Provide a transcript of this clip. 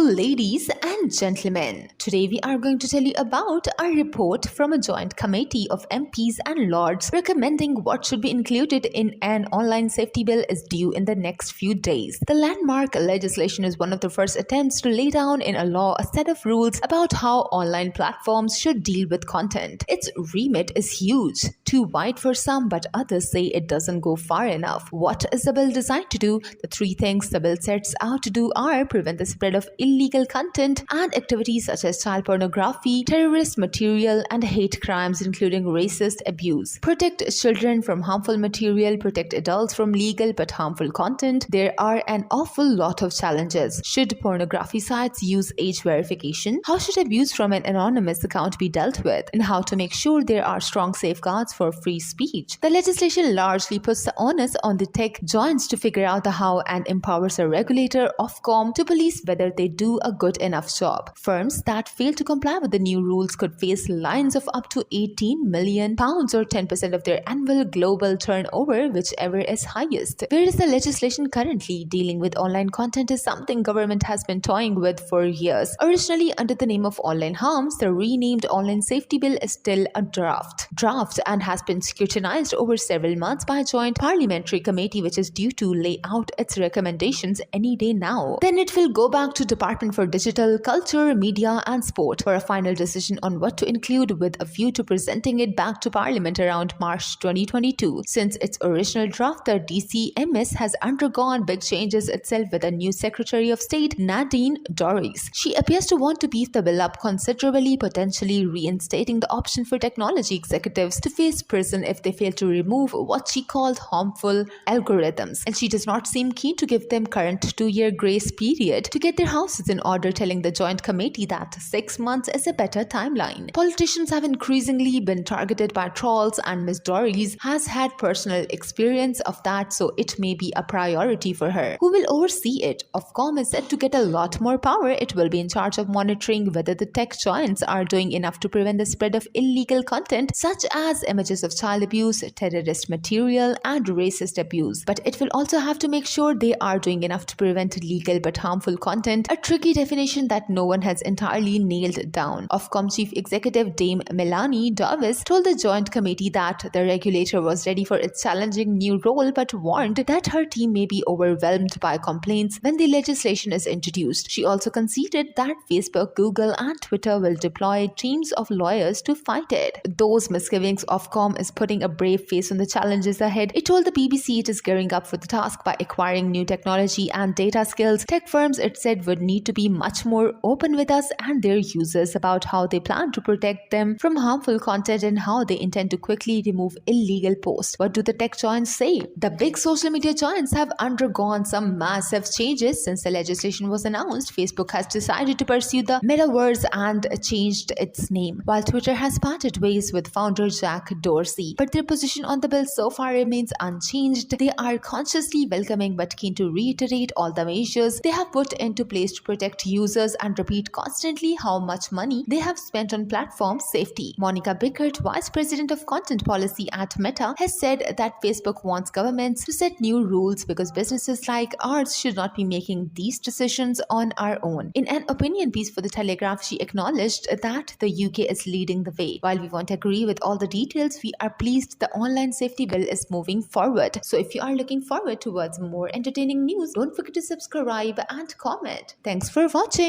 ladies and gentlemen. Today we are going to tell you about a report from a joint committee of MPs and Lords recommending what should be included in an online safety bill is due in the next few days. The landmark legislation is one of the first attempts to lay down in a law a set of rules about how online platforms should deal with content. Its remit is huge, too wide for some, but others say it doesn't go far enough. What is the bill designed to do? The three things the bill sets out to do are prevent the spread of illegal content and activities such as child pornography, terrorist material, and hate crimes including racist abuse. Protect children from harmful material, protect adults from legal but harmful content. There are an awful lot of challenges. Should pornography sites use age verification? How should abuse from an anonymous account be dealt with? And how to make sure there are strong safeguards for free speech? The legislation largely puts the onus on the tech giants to figure out the how and empowers a regulator, Ofcom, to police whether they do a good enough job. Firms that fail to comply with the new rules could face fines of up to £18 million or 10% of their annual global turnover, whichever is highest. Whereas the legislation currently dealing with online content is something government has been toying with for years. Originally under the name of Online Harms, the renamed Online Safety Bill is still a draft and has been scrutinized over several months by a joint parliamentary committee which is due to lay out its recommendations any day now. Then it will go back to Department for Digital, Culture, Media and Sport for a final decision on what to include, with a view to presenting it back to Parliament around March 2022. Since its original draft, the DCMS has undergone big changes itself with a new Secretary of State, Nadine Dorries. She appears to want to beef the bill up considerably, potentially reinstating the option for technology executives to face prison if they fail to remove what she called harmful algorithms. And she does not seem keen to give them current 2-year grace period to get their houses in order, telling the joint committee that 6 months is a better timeline. Politicians have increasingly been targeted by trolls, and Ms. Dorries has had personal experience of that, so it may be a priority for her. Who will oversee it? Ofcom is said to get a lot more power. It will be in charge of monitoring whether the tech giants are doing enough to prevent the spread of illegal content such as images of child abuse, terrorist material, and racist abuse. But it will also have to make sure they are doing enough to prevent legal but harmful content, a tricky definition that no one has entirely nailed down. Ofcom Chief Executive Dame Melanie Davis told the Joint Committee that the regulator was ready for its challenging new role but warned that her team may be overwhelmed by complaints when the legislation is introduced. She also conceded that Facebook, Google, and Twitter will deploy teams of lawyers to fight it. Those misgivings, Ofcom is putting a brave face on the challenges ahead. It told the BBC it is gearing up for the task by acquiring new technology and data skills. Tech firms, it said, would need to be much more open with us and their users about how they plan to protect them from harmful content and how they intend to quickly remove illegal posts. What do the tech giants say? The big social media giants have undergone some massive changes since the legislation was announced. Facebook has decided to pursue the metaverse and changed its name, while Twitter has parted ways with founder Jack Dorsey. But their position on the bill so far remains unchanged. They are consciously welcoming but keen to reiterate all the measures they have put into place to protect users and repeat constantly how much money they have spent on platform safety. Monica Bickert, Vice President of Content Policy at Meta, has said that Facebook wants governments to set new rules because businesses like ours should not be making these decisions on our own. In an opinion piece for The Telegraph, she acknowledged that the UK is leading the way. While we won't agree with all the details, we are pleased the online safety bill is moving forward. So if you are looking forward towards more entertaining news, don't forget to subscribe and comment. Thanks for watching.